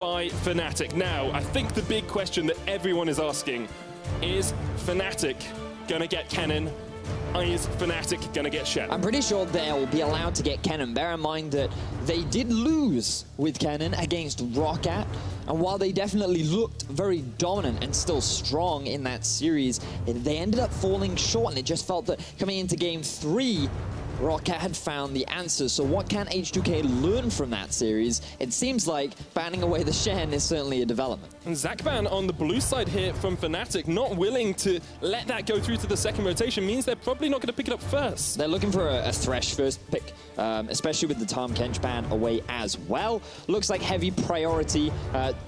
by Fnatic. Now, I think the big question that everyone is asking is Fnatic gonna get Kennen? Is Fnatic gonna get Chei? I'm pretty sure they'll be allowed to get Kennen. Bear in mind that they did lose with Kennen against Broxah, and while they definitely looked very dominant and still strong in that series, they ended up falling short, and it just felt that coming into Game 3, Broxah had found the answer. So what can H2K learn from that series? It seems like banning away the Shen is certainly a development. And Zakban on the blue side here from Fnatic, not willing to let that go through to the second rotation, means they're probably not going to pick it up first. They're looking for a Thresh first pick, especially with the Tahm Kench ban away as well. Looks like heavy priority,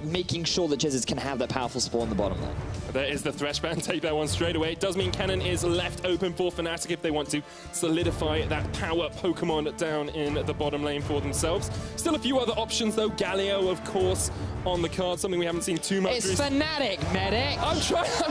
making sure that Jesiz can have that powerful support in the bottom lane. There is the Thresh ban, take that one straight away. It does mean Kennen is left open for Fnatic if they want to solidify that power Pokemon down in the bottom lane for themselves. Still a few other options though. Galio, of course, on the card, something we haven't seen too much. It's Fnatic, medic. I'm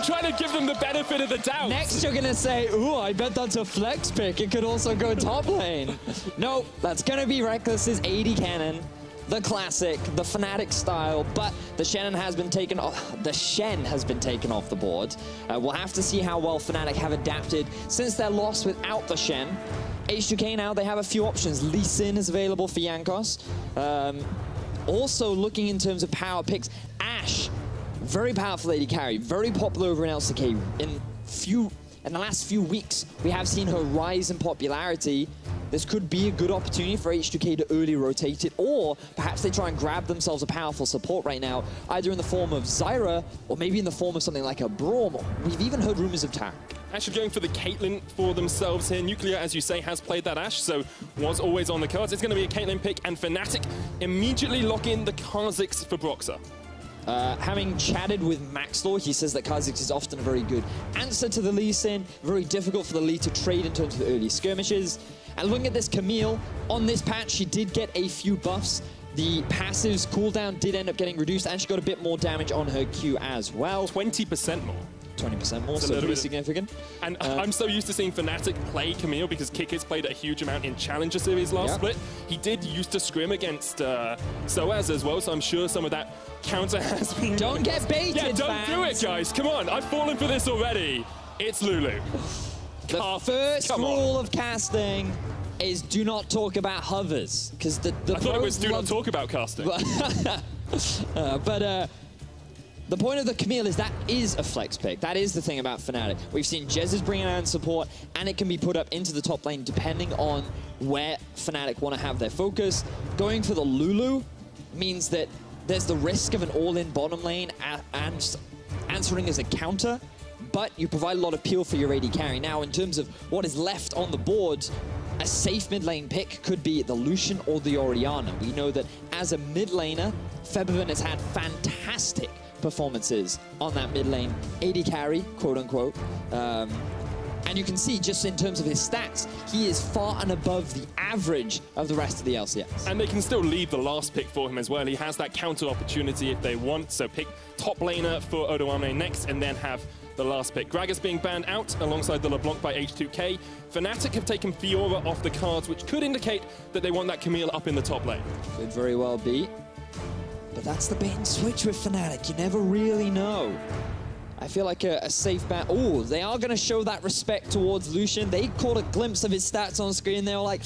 trying to give them the benefit of the doubt. Next you're gonna say, ooh, I bet that's a flex pick. It could also go top lane. No, that's gonna be Rekkles' AD Kennen. The classic, the Fnatic style, but the Shen has been taken off. The Shen has been taken off the board. We'll have to see how well Fnatic have adapted since their loss without the Shen. H2K now, they have a few options. Lee Sin is available for Jankos. Also looking in terms of power picks, Ashe, very powerful AD carry, very popular over in LCK. In the last few weeks, we have seen her rise in popularity. This could be a good opportunity for H2K to early rotate it, or perhaps they try and grab themselves a powerful support right now, either in the form of Zyra, or maybe in the form of something like a Braum. We've even heard rumors of Tarik. Actually going for the Caitlyn for themselves here. Nuclear, as you say, has played that Ashe, so was always on the cards. It's going to be a Caitlyn pick, and Fnatic immediately lock in the Kha'Zix for Broxah. Having chatted with Maxlaw, he says that Kha'Zix is often a very good answer to the Lee Sin, very difficult for the Lee to trade in terms of the early skirmishes. And looking at this Camille, on this patch, she did get a few buffs. The passive's cooldown did end up getting reduced, and she got a bit more damage on her Q as well. 20% more. 20% more, so pretty significant. And I'm so used to seeing Fnatic play Camille because Kickers played a huge amount in Challenger Series last split. He did used to scrim against sOAZ as well, so I'm sure some of that counter has been... Don't get baited, Yeah, don't fans. do it, guys. Come on, I've fallen for this already. It's Lulu. The first rule of casting is do not talk about hovers, because the I thought it was do not talk about casting. The point of the Camille is that is a flex pick. That is the thing about Fnatic. We've seen Jesiz bring in support, and it can be put up into the top lane depending on where Fnatic want to have their focus. Going for the Lulu means that there's the risk of an all-in bottom lane and answering as a counter, but you provide a lot of peel for your AD carry. Now, in terms of what is left on the board, a safe mid lane pick could be the Lucian or the Orianna. We know that as a mid laner, Febiven has had fantastic performances on that mid lane AD carry, quote unquote. And you can see just in terms of his stats, he is far and above the average of the rest of the LCS. And they can still leave the last pick for him as well. He has that counter opportunity if they want. So pick top laner for Odoamne next, and then have the last pick. Gragas being banned out alongside the LeBlanc by H2K. Fnatic have taken Fiora off the cards, which could indicate that they want that Camille up in the top lane. Could very well be. But that's the bait and switch with Fnatic. You never really know. I feel like a safe bet. Oh, they are going to show that respect towards Lucian. They caught a glimpse of his stats on screen. They were like,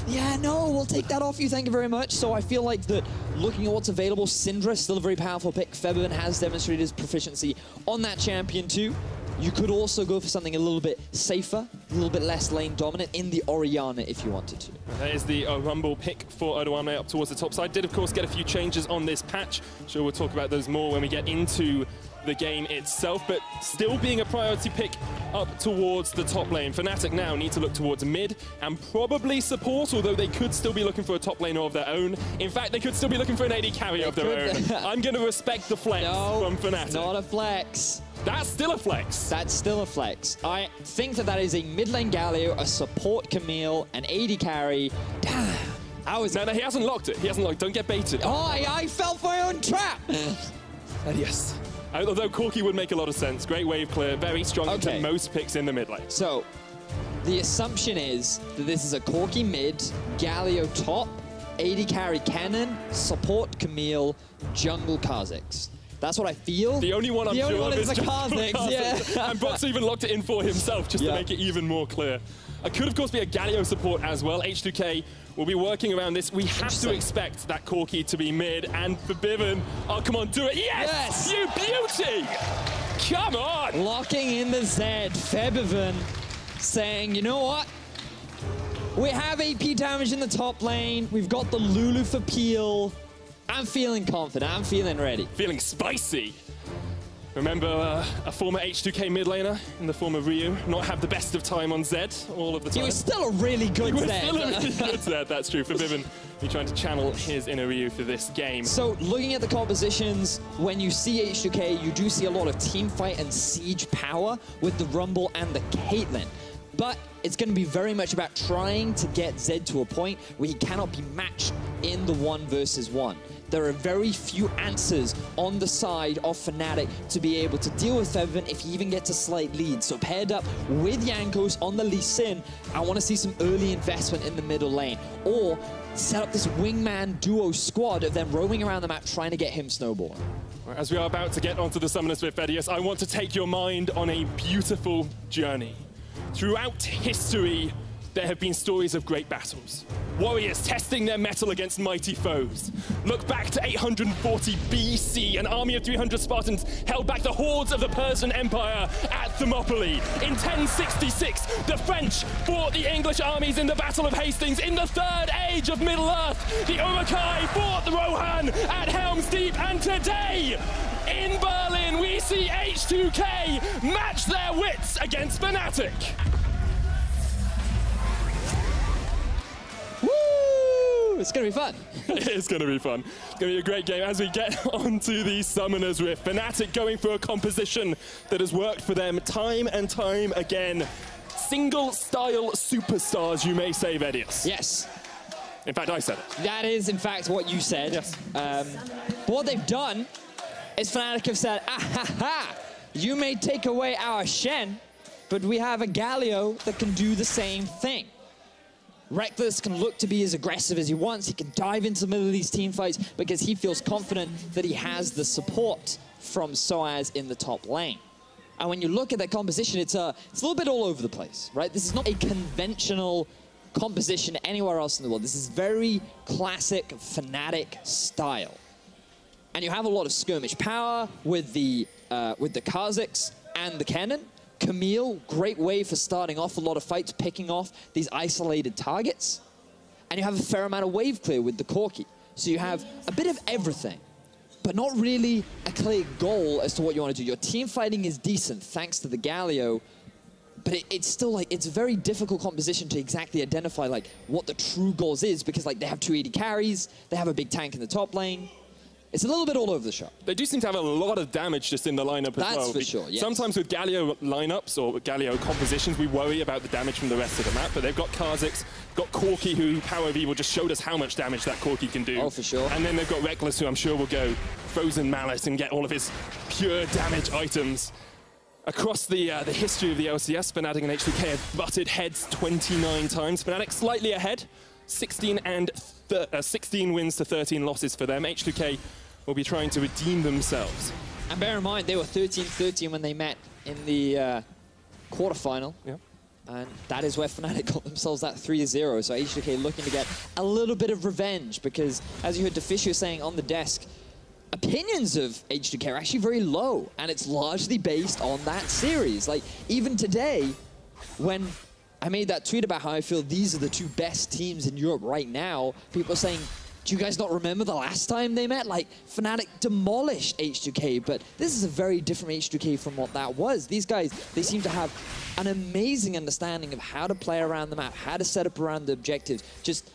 yeah, no, we'll take that off you. Thank you very much. So I feel like that looking at what's available, Syndra, still a very powerful pick. Febiven has demonstrated his proficiency on that champion too. You could also go for something a little bit safer, a little bit less lane dominant in the Orianna if you wanted to. That is the Rumble pick for Odoamne up towards the top side. Did, of course, get a few changes on this patch. Sure, we'll talk about those more when we get into the game itself, but still being a priority pick up towards the top lane. Fnatic now need to look towards mid and probably support, although they could still be looking for a top laner of their own. In fact, they could still be looking for an AD carry of their own. I'm going to respect the flex from Fnatic. Not a flex. That's still a flex. That's still a flex. I think that is a mid lane Galio, a support Camille, an AD carry. Damn. No, he hasn't locked it. He hasn't locked it. Don't get baited. Oh, I fell for my own trap. Yes. Although Corki would make a lot of sense. Great wave clear, very strong into most picks in the mid lane. So, the assumption is that this is a Corki mid, Galio top, AD carry Kennen, support Camille, jungle Kha'Zix. That's what I feel. The only one I'm sure of is the Kha'Zix, yeah. And Broxah even locked it in for himself just to make it even more clear. It could, of course, be a Galio support as well. H2K will be working around this. We have to expect that Corki to be mid, and Febiven, oh, come on, do it. Yes! You beauty! Come on! Locking in the Zed, Febiven saying, you know what? We have AP damage in the top lane. We've got the Lulu for peel. I'm feeling confident. I'm feeling ready. Feeling spicy. Remember a former H2K mid laner in the form of Ryu not have the best of time on Zed all of the time? He was still a really good Zed. Still a really good Zed, that's true. Febiven, he's trying to channel his inner Ryu for this game. So looking at the compositions, when you see H2K, you do see a lot of teamfight and siege power with the Rumble and the Caitlyn. But it's going to be very much about trying to get Zed to a point where he cannot be matched in the 1 versus 1. There are very few answers on the side of Fnatic to be able to deal with Febiven if he even gets a slight lead. So paired up with Jankos on the Lee Sin, I want to see some early investment in the middle lane. Or set up this wingman duo squad of them roaming around the map trying to get him snowballing. As we are about to get onto the Summoners with Vedius, I want to take your mind on a beautiful journey. Throughout history, there have been stories of great battles. Warriors testing their mettle against mighty foes. Look back to 840 BC, an army of 300 Spartans held back the hordes of the Persian Empire at Thermopylae. In 1066, the French fought the English armies in the Battle of Hastings. In the Third Age of Middle-earth, the Uruk-hai fought the Rohan at Helm's Deep. And today, in Berlin, we see H2K match their wits against Fnatic. It's going to be fun. It is going to be fun. It's going to be a great game as we get onto the Summoners with Fnatic going for a composition that has worked for them time and time again. Single-style superstars, you may say, Vedius. Yes. In fact, I said it. That is, in fact, what you said. Yes. But what they've done is Fnatic have said, ah ha ha, you may take away our Shen, but we have a Galio that can do the same thing. Rekkles can look to be as aggressive as he wants. He can dive into the middle of these team fights because he feels confident that he has the support from sOAZ in the top lane. And when you look at that composition, it's a little bit all over the place, right? This is not a conventional composition anywhere else in the world. This is very classic Fnatic style. And you have a lot of skirmish power with the Kha'Zix and the Kennen. Camille, great way for starting off a lot of fights, picking off these isolated targets. And you have a fair amount of wave clear with the Corki. So you have a bit of everything, but not really a clear goal as to what you want to do. Your team fighting is decent thanks to the Galio, but it's still like, it's a very difficult composition to exactly identify like what the true goals is, because like they have 2 AD carries, they have a big tank in the top lane. It's a little bit all over the shop. They do seem to have a lot of damage just in the lineup as well. That's for sure, yes. Sometimes with Galio lineups or Galio compositions, we worry about the damage from the rest of the map, but they've got Kha'Zix, got Corki, who, Power of Evil, just showed us how much damage that Corki can do. Oh, for sure. And then they've got Rekkles, who I'm sure will go Frozen Malice and get all of his pure damage items. Across the history of the LCS, Fnatic and H2K have butted heads 29 times. Fnatic slightly ahead, 16 wins to 13 losses for them. H2K will be trying to redeem themselves. And bear in mind, they were 13-13 when they met in the quarterfinal. Yeah. And that is where Fnatic got themselves that 3-0. So H2K looking to get a little bit of revenge, because as you heard Deficio saying on the desk, opinions of H2K are actually very low, and it's largely based on that series. Like, even today, when I made that tweet about how I feel these are the 2 best teams in Europe right now, people are saying, do you guys not remember the last time they met? Like, Fnatic demolished H2K, but this is a very different H2K from what that was. These guys, they seem to have an amazing understanding of how to play around the map, how to set up around the objectives. Just,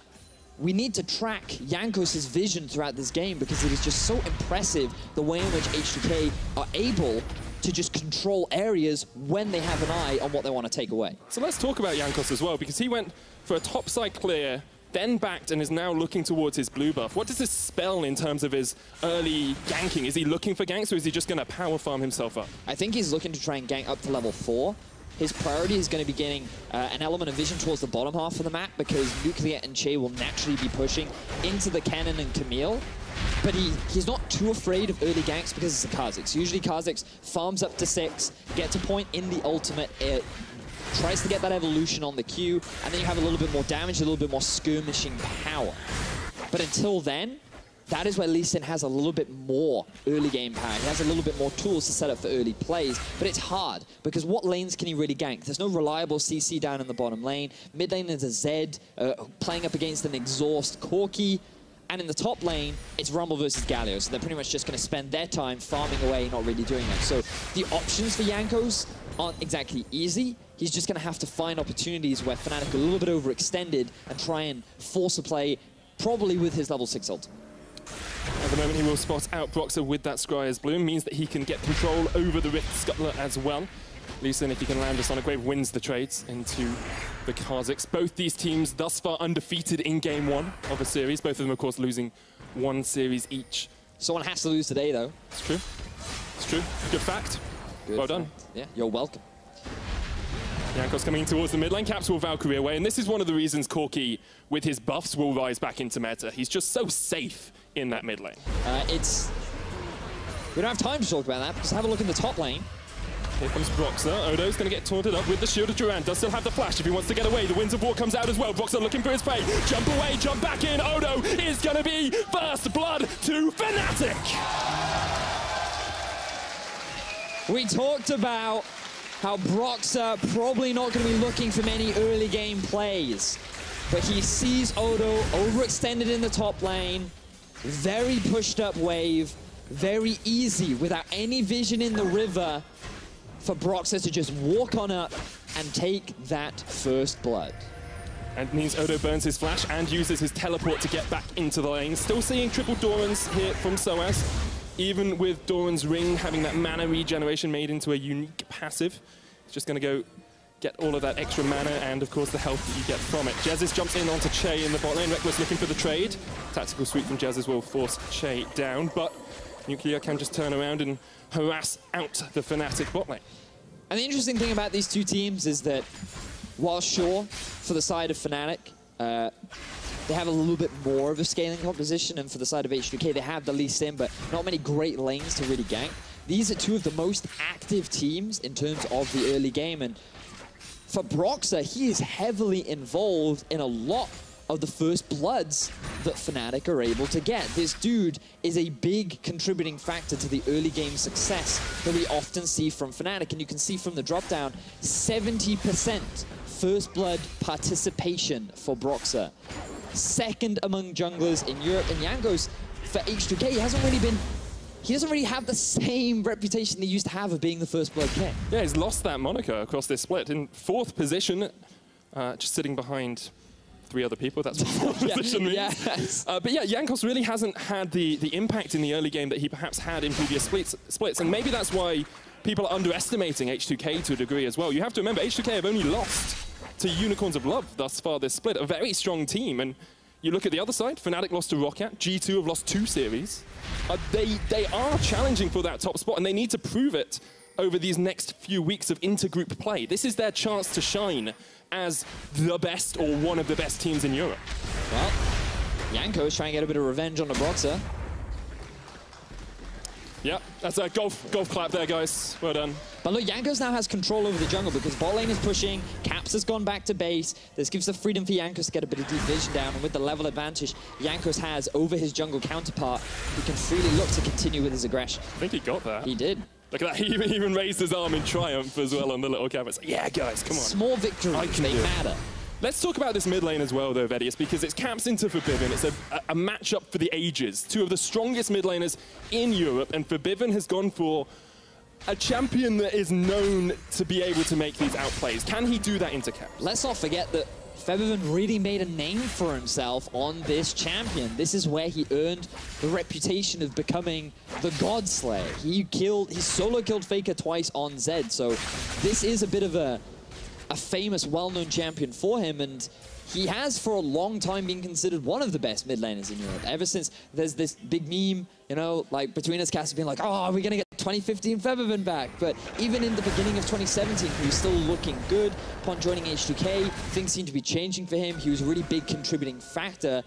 we need to track Jankos' vision throughout this game, because it is just so impressive the way in which H2K are able to just control areas when they have an eye on what they want to take away. So let's talk about Jankos as well, because he went for a topside clear, then backed and is now looking towards his blue buff. What does this spell in terms of his early ganking? Is he looking for ganks, or is he just going to power farm himself up? I think he's looking to try and gank up to level 4. his priority is going to be getting an element of vision towards the bottom half of the map, because Nuclear and Chei will naturally be pushing into the Kennen and Camille. But he's not too afraid of early ganks because it's a Kha'Zix. Usually Kha'Zix farms up to 6, gets a point in the ultimate, it tries to get that evolution on the Q, and then you have a little bit more damage, a little bit more skirmishing power. But until then, that is where Lee Sin has a little bit more early game power. He has a little bit more tools to set up for early plays, but it's hard, because what lanes can he really gank? There's no reliable CC down in the bottom lane. Mid lane is a Zed, playing up against an exhaust Corki, and in the top lane, it's Rumble versus Galio, so they're pretty much just going to spend their time farming away, not really doing that. So the options for Jankos aren't exactly easy. He's just going to have to find opportunities where Fnatic are a little bit overextended and try and force a play, probably with his level 6 ult. At the moment, he will spot out Broxah with that Scryer's Bloom, means that he can get control over the Rift Scuttler as well. Lee Sin, if he can land a Sonic Wave, wins the trades into the Kha'Zix. Both these teams thus far undefeated in Game 1 of a series. Both of them, of course, losing 1 series each. Someone has to lose today, though. It's true. It's true. Good fact. Good well fact. done. Yeah, you're welcome. Jankos coming towards the mid lane, caps will Valkyrie away, and this is one of the reasons Corki, with his buffs, will rise back into meta. He's just so safe in that mid lane. We don't have time to talk about that, because have a look in the top lane. Here comes Broxah. Odo's going to get taunted up with the Shield of Durant. Does still have the flash if he wants to get away. The Winds of War comes out as well. Broxah looking for his prey. Jump away, jump back in. Odo is going to be first blood to Fnatic. We talked about how Broxah probably not going to be looking for many early game plays. But he sees Odo overextended in the top lane. Very pushed up wave. Very easy, without any vision in the river, for Broxah to just walk on up and take that first blood. And means Odo burns his flash and uses his teleport to get back into the lane. Still seeing triple Doran's here from sOAZ. Even with Doran's ring having that mana regeneration made into a unique passive. It's just going to go get all of that extra mana and, of course, the health that you get from it. Jesiz jumps in onto Chei in the bot lane. Rekkles looking for the trade. Tactical sweep from Jesiz will force Chei down, but Nuclear can just turn around and harass out the Fnatic bot lane. And the interesting thing about these two teams is that, while sure, for the side of Fnatic, they have a little bit more of a scaling composition, and for the side of H2K, they have the Lee Sin, but not many great lanes to really gank. These are two of the most active teams in terms of the early game, and for Broxah, he is heavily involved in a lot of the first bloods that Fnatic are able to get. This dude is a big contributing factor to the early game success that we often see from Fnatic, and you can see from the drop down, 70% first blood participation for Broxah. Second among junglers in Europe, and Jankos, for H2K, he doesn't really have the same reputation he used to have of being the first blood king. Yeah, he's lost that moniker across this split. In 4th position, just sitting behind 3 other people, that's what 4th position means. Yes. But yeah, Jankos really hasn't had the impact in the early game that he perhaps had in previous splits, and maybe that's why people are underestimating H2K to a degree as well. You have to remember, H2K have only lost to Unicorns of Love thus far this split, a very strong team, and you look at the other side, Fnatic lost to Roccat, G2 have lost 2 series. They are challenging for that top spot, and they need to prove it over these next few weeks of intergroup play. This is their chance to shine as the best or one of the best teams in Europe. Well, Jankos trying to get a bit of revenge on the Broxah. Yeah, that's a golf clap there, guys. Well done. But look, Jankos now has control over the jungle because bot lane is pushing, Caps has gone back to base. This gives the freedom for Jankos to get a bit of deep vision down, and with the level advantage Jankos has over his jungle counterpart, he can freely look to continue with his aggression. I think he got that. He did. Look at that, he even raised his arm in triumph as well on the little cap. It's like, yeah, guys, come on. Small victories, they matter. Let's talk about this mid lane as well, though, Vedius, because it's Caps into Febiven. It's a matchup for the ages. 2 of the strongest mid laners in Europe, and Febiven has gone for a champion that is known to be able to make these outplays. Can he do that into Caps? Let's not forget that Febiven really made a name for himself on this champion. This is where he earned the reputation of becoming the God Slayer. He solo killed Faker twice on Zed, so this is a bit of a famous, well-known champion for him, and he has for a long time been considered one of the best mid laners in Europe. Ever since there's this big meme, you know, like between us cast being like, oh, are we going to get 2015 Febiven back? But even in the beginning of 2017, he was still looking good. Upon joining H2K, things seemed to be changing for him. He was a really big contributing factor.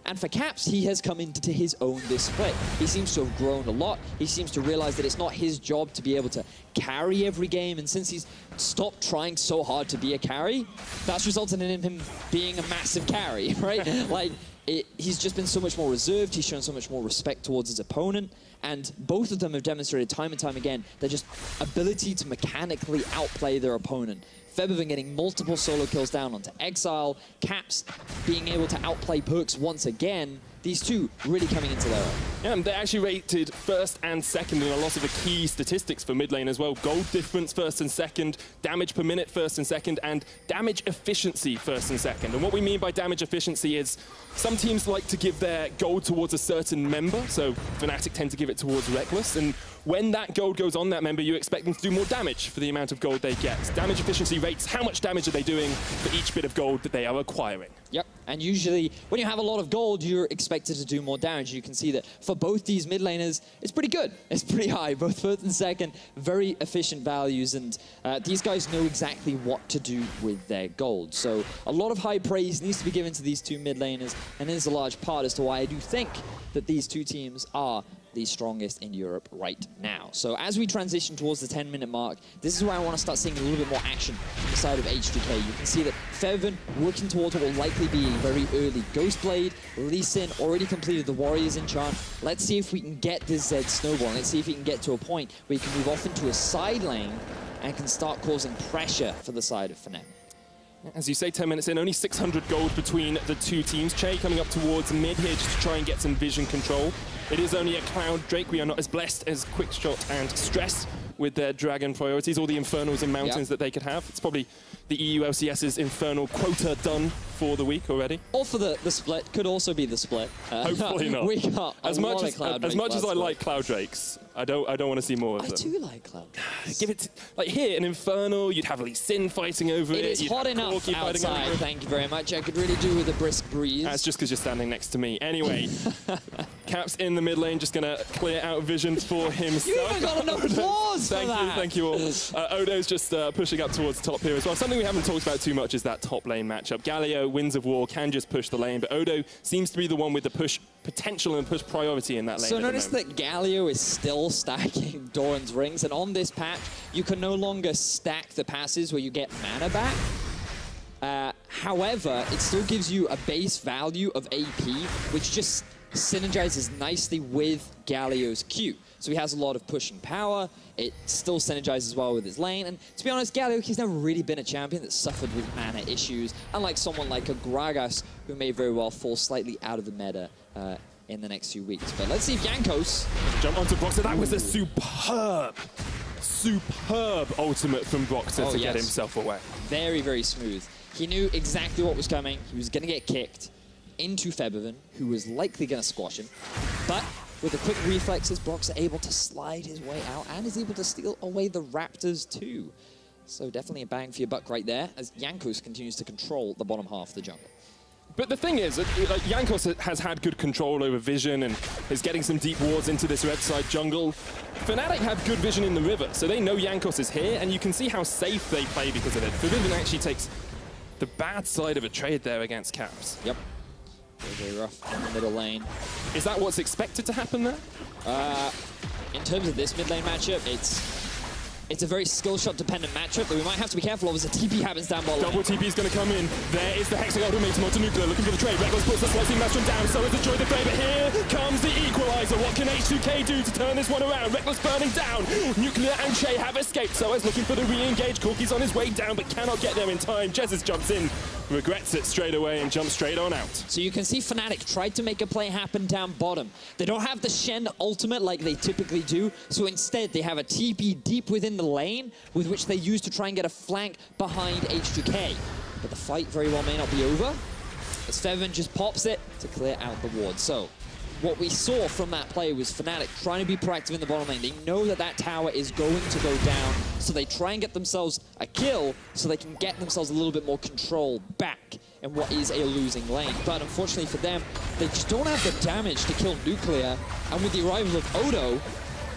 And for Caps, he has come into his own this split. He seems to have grown a lot. He seems to realize that it's not his job to be able to carry every game. And since he's stopped trying so hard to be a carry, that's resulted in him being a massive carry, right? Like, he's just been so much more reserved. He's shown so much more respect towards his opponent. And both of them have demonstrated time and time again their just ability to mechanically outplay their opponent. Febiven getting multiple solo kills down onto Exile, Caps being able to outplay Perks once again. These two really coming into their own. Yeah, and they actually rated first and second in a lot of the key statistics for mid lane as well. Gold difference first and second, damage per minute first and second, and damage efficiency first and second. And what we mean by damage efficiency is some teams like to give their gold towards a certain member, so Fnatic tend to give it towards Rekkles, and when that gold goes on that member, you expect them to do more damage for the amount of gold they get. Damage efficiency rates how much damage are they doing for each bit of gold that they are acquiring. Yep, and usually when you have a lot of gold, you're expected to do more damage. You can see that for both these mid laners, it's pretty good. It's pretty high, both first and second, very efficient values, and these guys know exactly what to do with their gold. So a lot of high praise needs to be given to these two mid laners, and there's a large part as to why I do think that these two teams are the strongest in Europe right now. So as we transition towards the 10-minute mark, this is where I want to start seeing a little bit more action on the side of H2K. You can see that Febiven working towards what will likely be a very early Ghostblade. Lee Sin already completed the Warriors enchant. Let's see if we can get this Zed snowball. Let's see if we can get to a point where he can move off into a side lane and can start causing pressure for the side of Fnatic. As you say, 10 minutes in, only 600 gold between the two teams. Chei coming up towards mid here just to try and get some vision control. It is only a Cloud Drake. We are not as blessed as Quickshot and Stress with their Dragon priorities, all the Infernals and Mountains that they could have. It's probably the EU LCS's Infernal quota done for the week already. Or for the split. Could also be the split. Hopefully not. We got as much as I like Cloud Drakes, I don't want to see more of them. I do like Cloud Drakes. Give it, like here, an Infernal, you'd have Lee Sin fighting over it. It is hot enough Corki outside, thank you very much. I could really do with a brisk breeze. That's just because you're standing next to me. Anyway, Caps in the mid lane, just going to clear out vision for himself. You even got enough applause for that. Thank you all. Odo's just pushing up towards the top here as well. Something we haven't talked about too much is that top lane matchup. Galio, Winds of War, can just push the lane, but Odo seems to be the one with the push potential and push priority in that lane. So notice that Galio is still stacking Doran's rings, and on this patch, you can no longer stack the passes where you get mana back. However, it still gives you a base value of AP, which just synergizes nicely with Galio's Q. So he has a lot of pushing power. It still synergizes well with his lane. And to be honest, Galio, he's never really been a champion that suffered with mana issues, unlike someone like a Gragas, who may very well fall slightly out of the meta in the next few weeks. But let's see if Jankos... Jump onto Broxah. That was a superb ultimate from Broxah to get himself away. Very, very smooth. He knew exactly what was coming. He was going to get kicked into Febiven, who was likely going to squash him. But with the quick reflexes, Broxah able to slide his way out and is able to steal away the Raptors too. So definitely a bang for your buck right there, as Jankos continues to control the bottom half of the jungle. But the thing is, Jankos has had good control over vision and is getting some deep wards into this red side jungle. Fnatic have good vision in the river, so they know Jankos is here, and you can see how safe they play because of it. Febiven actually takes the bad side of a trade there against Caps. Yep. Very, very rough in the middle lane. Is that what's expected to happen there? In terms of this mid lane matchup, it's a very skill shot dependent matchup that we might have to be careful of as a TP happens down bottom. Double TP is going to come in. There is the Hexagon who makes Nuclear looking for the trade. Rekkles puts the slicing master down, so is the Joy the Favour. Here comes the equalizer. What can H2K do to turn this one around? Rekkles burning down. Nuclear and Chei have escaped. sOAZ looking for the re-engage. Corki's on his way down, but cannot get there in time. Jesiz jumps in, regrets it straight away, and jumps straight on out. So you can see Fnatic tried to make a play happen down bottom. They don't have the Shen ultimate like they typically do, so instead they have a TP deep within the lane, with which they use to try and get a flank behind H2K. But the fight very well may not be over, as Febiven just pops it to clear out the ward. So what we saw from that play was Fnatic trying to be proactive in the bottom lane. They know that that tower is going to go down, so they try and get themselves a kill so they can get themselves a little bit more control back in what is a losing lane. But unfortunately for them, they just don't have the damage to kill Nuclear. And with the arrival of Odo,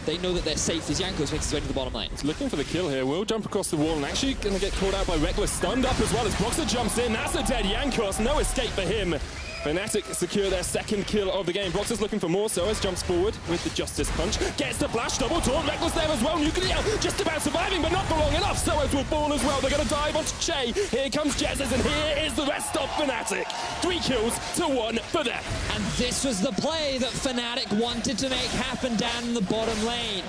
they know that they're safe as Jankos makes his way to the bottom lane. He's looking for the kill here. Will jump across the wall and actually going to get caught out by Rekkles. Stunned up as well as Broxah jumps in. That's a dead Jankos. No escape for him. Fnatic secure their second kill of the game. Broxah's looking for more. sOAZ jumps forward with the Justice Punch. Gets the flash, double taunt. Rekkles there as well. Nuclear just about surviving, but not for long enough. sOAZ will fall as well. They're going to dive onto Chei. Here comes Jesiz, and here is the rest of Fnatic. 3 kills to 1 for them. And this was the play that Fnatic wanted to make happen down in the bottom lane.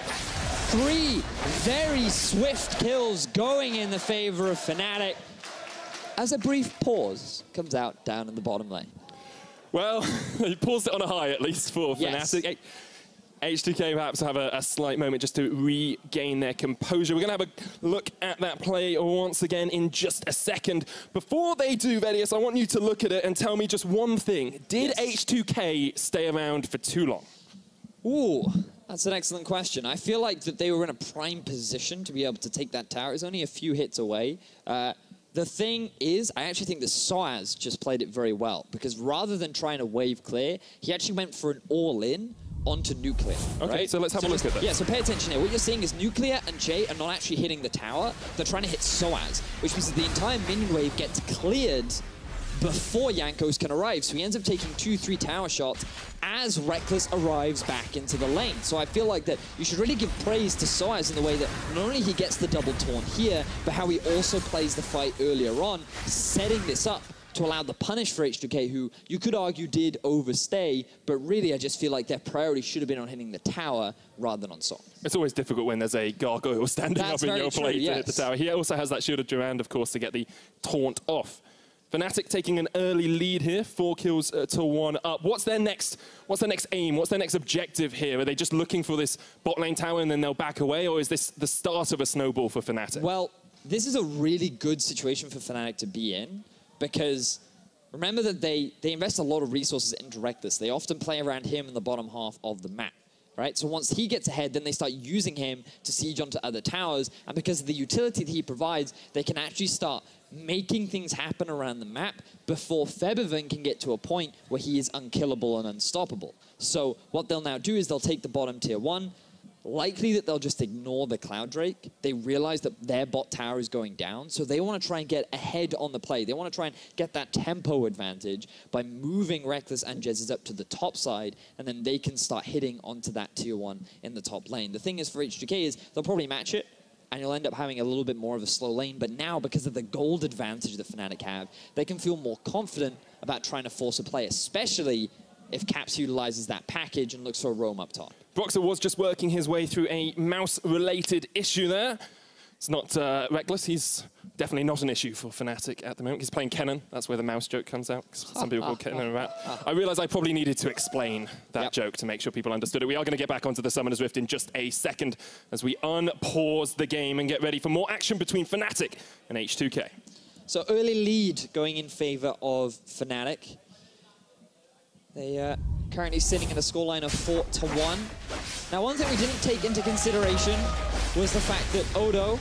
3 very swift kills going in the favor of Fnatic as a brief pause comes out down in the bottom lane. Well, he paused it on a high, at least, for Fnatic. Yes. H2K perhaps have a slight moment just to regain their composure. We're going to have a look at that play once again in just a second. Before they do, Vedius, I want you to look at it and tell me just one thing. Did H2K stay around for too long? Ooh, that's an excellent question. I feel like that they were in a prime position to be able to take that tower. It was only a few hits away. The thing is, I actually think that sOAZ just played it very well, because rather than trying to wave clear, he actually went for an all-in onto Nuclear. Okay, right? so let's have a look at that. Yeah, so pay attention here. What you're seeing is Nuclear and Chei are not actually hitting the tower. They're trying to hit sOAZ, which means that the entire minion wave gets cleared before Jankos can arrive. So he ends up taking 2-3 tower shots as Rekkles arrives back into the lane. So I feel like that you should really give praise to sOAZ in the way that not only he gets the double taunt here, but how he also plays the fight earlier on, setting this up to allow the punish for H2K, who you could argue did overstay, but really I just feel like their priority should have been on hitting the tower rather than on sOAZ. It's always difficult when there's a gargoyle standing up in your plate to hit the tower. He also has that Shield of Durand, of course, to get the taunt off. Fnatic taking an early lead here, 4 kills to 1 up. What's their next aim? What's their next objective here? Are they just looking for this bot lane tower and then they'll back away, or is this the start of a snowball for Fnatic? Well, this is a really good situation for Fnatic to be in, because remember that they invest a lot of resources into Rekkles. They often play around him in the bottom half of the map. Right? So once he gets ahead, then they start using him to siege onto other towers, and because of the utility that he provides, they can actually start making things happen around the map before Febiven can get to a point where he is unkillable and unstoppable. So what they'll now do is they'll take the bottom tier 1, likely that they'll just ignore the Cloud Drake. They realize that their bot tower is going down, so they want to try and get ahead on the play. They want to try and get that tempo advantage by moving Rekkles and Jesiz up to the top side, and then they can start hitting onto that tier 1 in the top lane. The thing is for H2K is they'll probably match it, and you'll end up having a little bit more of a slow lane, but now because of the gold advantage that Fnatic have, they can feel more confident about trying to force a play, especially if Caps utilizes that package and looks for a roam up top. Broxah was just working his way through a mouse-related issue there. It's not Rekkles. He's definitely not an issue for Fnatic at the moment. He's playing Kennen. That's where the mouse joke comes out. Some people call Kennen a rat. I realize I probably needed to explain that joke to make sure people understood it. We are going to get back onto the Summoner's Rift in just a second as we unpause the game and get ready for more action between Fnatic and H2K. So early lead going in favor of Fnatic. They currently sitting at a scoreline of 4-1. Now, one thing we didn't take into consideration was the fact that Odo,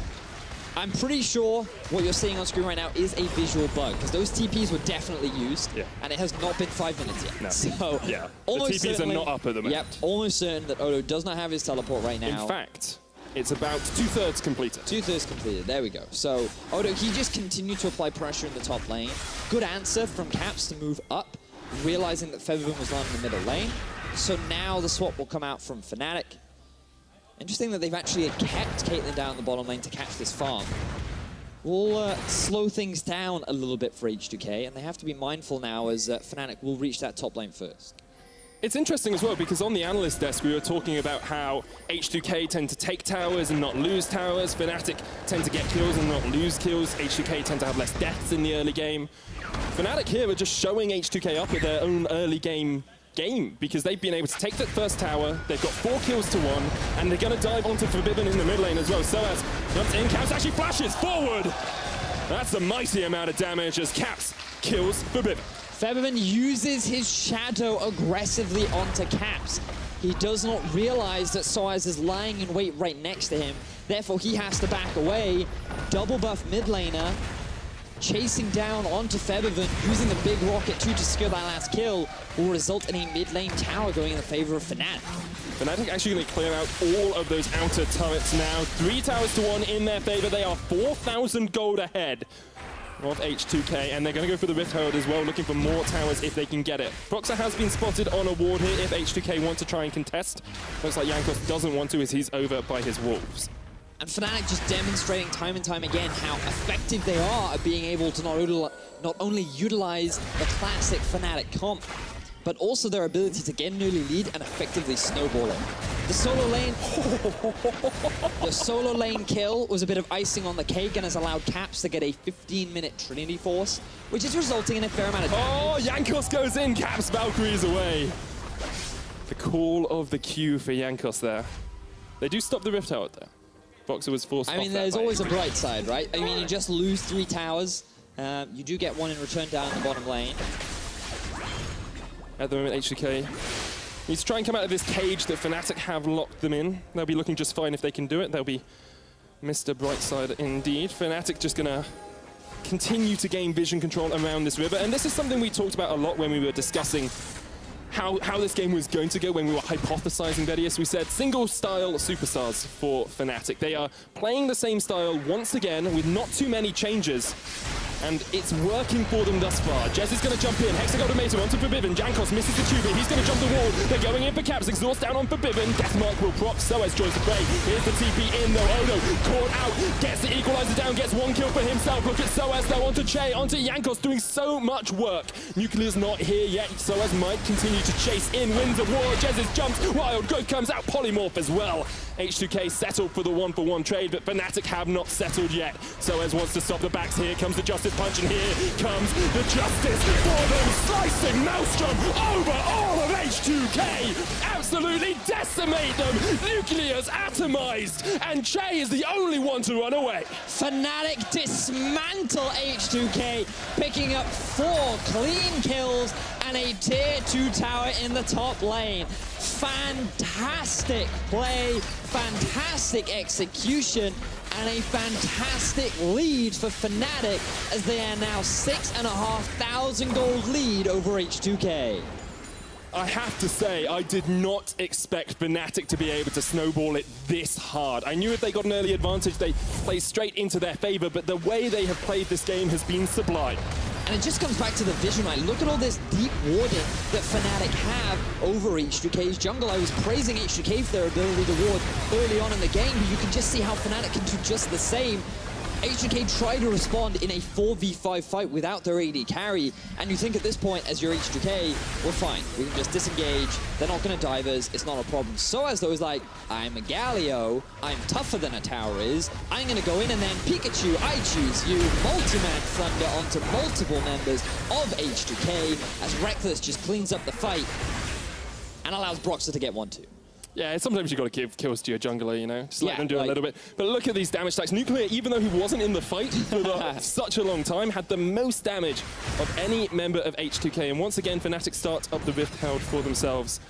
I'm pretty sure what you're seeing on screen right now is a visual bug, because those TPs were definitely used, and it has not been 5 minutes yet. No. So, almost the TPs are not up at the moment. Yep, almost certain that Odo does not have his teleport right now. In fact, it's about 2/3 completed. 2/3 completed, there we go. So, Odo, he just continued to apply pressure in the top lane. Good answer from Caps to move up, realizing that Febiven was on in the middle lane. So now the swap will come out from Fnatic. Interesting that they've actually kept Caitlyn down the bottom lane to catch this farm. Will slow things down a little bit for H2K, and they have to be mindful now as Fnatic will reach that top lane first. It's interesting as well, because on the analyst desk we were talking about how H2K tend to take towers and not lose towers. Fnatic tend to get kills and not lose kills. H2K tend to have less deaths in the early game. Fnatic here are just showing H2K up with their own early game, because they've been able to take that first tower. They've got 4 kills to 1, and they're going to dive onto Febiven in the mid lane as well. sOAZ jumps in, Caps actually flashes forward. That's a mighty amount of damage as Caps kills Febiven. Febiven uses his shadow aggressively onto Caps. He does not realize that sOAZ is lying in wait right next to him. Therefore, he has to back away. Double buff mid laner. chasing down onto Febiven, using the big rocket to secure that last kill, will result in a mid lane tower going in the favor of Fnatic. Fnatic actually going to clear out all of those outer turrets now. 3 towers to 1 in their favor. They are 4,000 gold ahead of H2K, and they're going to go for the Rift Herald as well, looking for more towers if they can get it. Broxah has been spotted on a ward here if H2K want to try and contest. Looks like Jankos doesn't want to as he's over by his wolves. And Fnatic just demonstrating time and time again how effective they are at being able to not only utilize the classic Fnatic comp, but also their ability to get an early lead and effectively snowball it. The solo lane kill was a bit of icing on the cake and has allowed Caps to get a 15-minute Trinity Force, which is resulting in a fair amount of damage. Oh, Jankos goes in, Caps Valkyries away. The call of the queue for Jankos there. They do stop the Rift Herald there. Broxah was forced off. I mean, there's always a bright side, right? I mean, you just lose 3 towers. You do get 1 in return down the bottom lane. At the moment, H2K needs to try and come out of this cage that Fnatic have locked them in. They'll be looking just fine if they can do it. They'll be Mr. Brightside indeed. Fnatic just going to continue to gain vision control around this river. And this is something we talked about a lot when we were discussing how this game was going to go when we were hypothesizing Vedius. We said single style superstars for Fnatic. They are playing the same style once again with not too many changes. And it's working for them thus far. Jesiz is going to jump in. Hexagon Ultimatum onto Febiven. Jankos misses the tubing. He's going to jump the wall. They're going in for Caps. Exhaust down on Febiven. Deathmark will proc. sOAZ joins the fray. Here's the TP in though. Odo caught out. Gets the equalizer down. Gets 1 kill for himself. Look at sOAZ though onto Chei. Onto Jankos doing so much work. Nuclear's not here yet. sOAZ might continue to chase in. Winds of War. Jesiz jumps. Wild Growth comes out. Polymorph as well. H2K settled for the 1-for-1 trade, but Fnatic have not settled yet. sOAZ wants to stop the backs. Here comes the Justice Punch, and here comes the Justice for them. Slicing Maelstrom over all of H2K. Absolutely decimate them. Nuclear's atomized, and Chei is the only one to run away. Fnatic dismantle H2K, picking up 4 clean kills and a tier 2 tower in the top lane. Fantastic play, fantastic execution, and a fantastic lead for Fnatic as they are now 6,500 gold lead over H2K. I have to say, I did not expect Fnatic to be able to snowball it this hard. I knew if they got an early advantage, they play straight into their favor, but the way they have played this game has been sublime. And it just comes back to the vision, right? Look at all this deep warding that Fnatic have over H2K's jungle. I was praising H2K for their ability to ward early on in the game, but you can just see how Fnatic can do just the same. H2K tried to respond in a 4v5 fight without their AD carry, and you think at this point, as your H2K, we're fine. We can just disengage. They're not going to dive us. It's not a problem. sOAZ, though, is like, I'm a Galio. I'm tougher than a tower is. I'm going to go in and then Pikachu, I choose you. Multi-man Thunder onto multiple members of H2K as Rekkles just cleans up the fight and allows Broxah to get 1-2. Yeah, sometimes you got to give kills to your jungler, you know, just let them do a little bit. But look at these damage stacks. Nuclear, even though he wasn't in the fight for such a long time, had the most damage of any member of H2K. And once again, Fnatic start up the Rift Herald for themselves.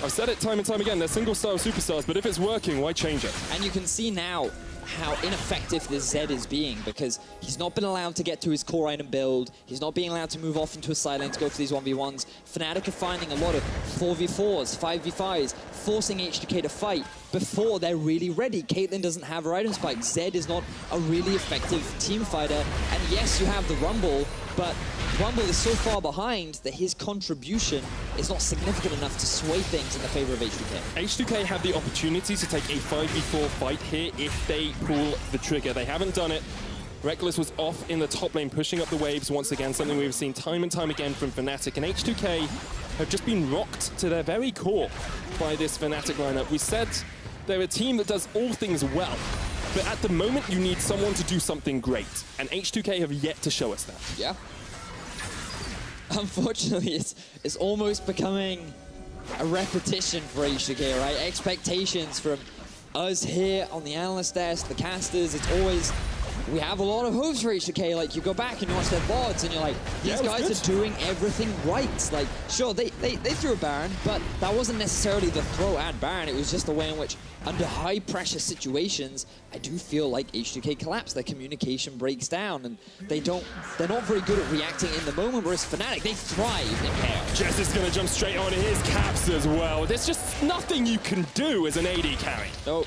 I've said it time and time again, they're single-style superstars, but if it's working, why change it? And you can see now how ineffective this Zed is being, because he's not been allowed to get to his core item build. He's not being allowed to move off into a side lane to go for these 1v1s. Fnatic are finding a lot of 4v4s, 5v5s, forcing H2K to fight before they're really ready. Caitlyn doesn't have her item spike. Zed is not a really effective team fighter. And yes, you have the Rumble, but Rumble is so far behind that his contribution is not significant enough to sway things in the favor of H2K. H2K have the opportunity to take a 5v4 fight here if they pull the trigger. They haven't done it. Rekkles was off in the top lane, pushing up the waves once again, something we've seen time and time again from Fnatic. And H2K have just been rocked to their very core by this Fnatic lineup. We said they're a team that does all things well, but at the moment you need someone to do something great. And H2K have yet to show us that. Yeah. Unfortunately, it's almost becoming a repetition for H2K, right? Expectations from us here on the analyst desk, the casters, it's always we have a lot of hopes for H2K. Like, you go back and you watch their VODs and you're like, these guys are doing everything right. Like, sure, they threw a Baron, but that wasn't necessarily the throw at Baron. It was just the way in which, under high pressure situations, I do feel like H2K collapse. Their communication breaks down, and they're not very good at reacting in the moment, whereas Fnatic, they thrive in chaos. Jesiz is going to jump straight on his caps as well. There's just nothing you can do as an AD carry. Nope.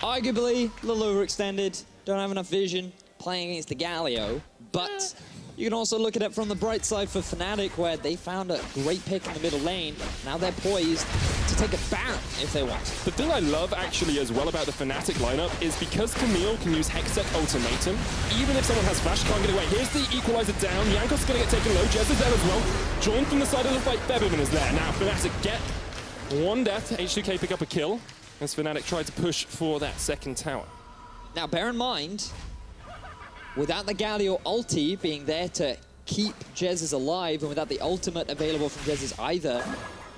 Arguably, a little overextended, don't have enough vision, playing against the Galio, but you can also look at it from the bright side for Fnatic, where they found a great pick in the middle lane. Now they're poised to take a Baron if they want. The thing I love actually as well about the Fnatic lineup is because Camille can use Hextech Ultimatum, even if someone has flash, can't get away. Here's the equalizer down, Jankos is going to get taken low, Jesiz there as well. Joined from the side of the fight, Febiven is there. Now Fnatic get one death, H2K pick up a kill, as Fnatic tried to push for that second tower. Now bear in mind, without the Galio ulti being there to keep Jesiz alive, and without the ultimate available from Jesiz either,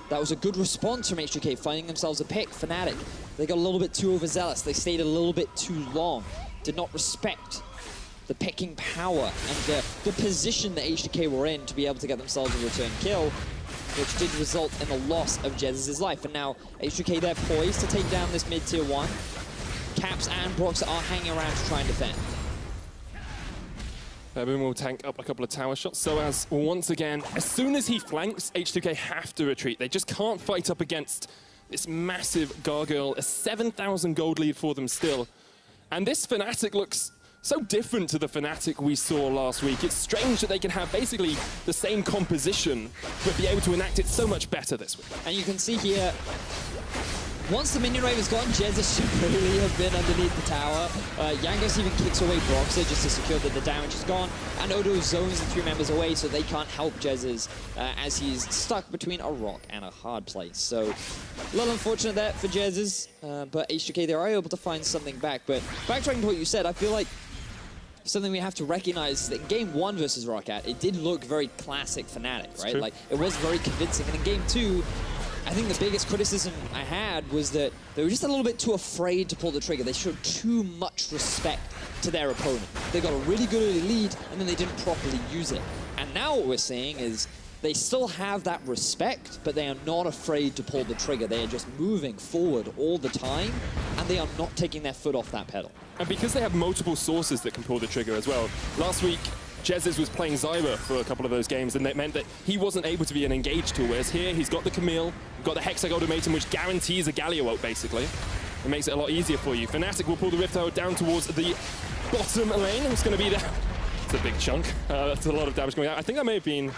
that was a good response from H2K, finding themselves a pick. Fnatic, they got a little bit too overzealous. They stayed a little bit too long, did not respect the picking power and the position that H2K were in to be able to get themselves a return kill, which did result in the loss of Jeziz's life. And now H2K, they're poised to take down this mid-tier 1. Caps and Broxah are hanging around to try and defend. Febiven will tank up a couple of tower shots. sOAZ, once again, as soon as he flanks, H2K have to retreat. They just can't fight up against this massive gargoyle. A 7,000 gold lead for them still. And this Fnatic looks so different to the Fnatic we saw last week. It's strange that they can have basically the same composition, but be able to enact it so much better this week. And you can see here, once the minion wave is gone, Jesiz should really have been underneath the tower. Jankos even kicks away Broxah just to secure that the damage is gone. And Odo zones the 3 members away so they can't help Jesiz as he's stuck between a rock and a hard place. So, a little unfortunate there for Jesiz, but H2K, they are able to find something back. But backtracking to what you said, I feel like something we have to recognize is that in Game 1 versus Roccat, it did look very classic Fnatic, right? Like, it was very convincing. And in Game 2, I think the biggest criticism I had was that they were just a little bit too afraid to pull the trigger. They showed too much respect to their opponent. They got a really good early lead, and then they didn't properly use it. And now what we're seeing is they still have that respect, but they are not afraid to pull the trigger. They are just moving forward all the time, and they are not taking their foot off that pedal. And because they have multiple sources that can pull the trigger as well. Last week, Jesiz was playing Zyra for a couple of those games, and that meant that he wasn't able to be an engaged tool, whereas here he's got the Camille, got the Hextech Ultimatum, which guarantees a Galio ult, basically. It makes it a lot easiasier for you. Fnatic will pull the Rift Arrow down towards the bottom lane. It's going to be there. It's a big chunk. That's a lot of damage coming out. I think that may have been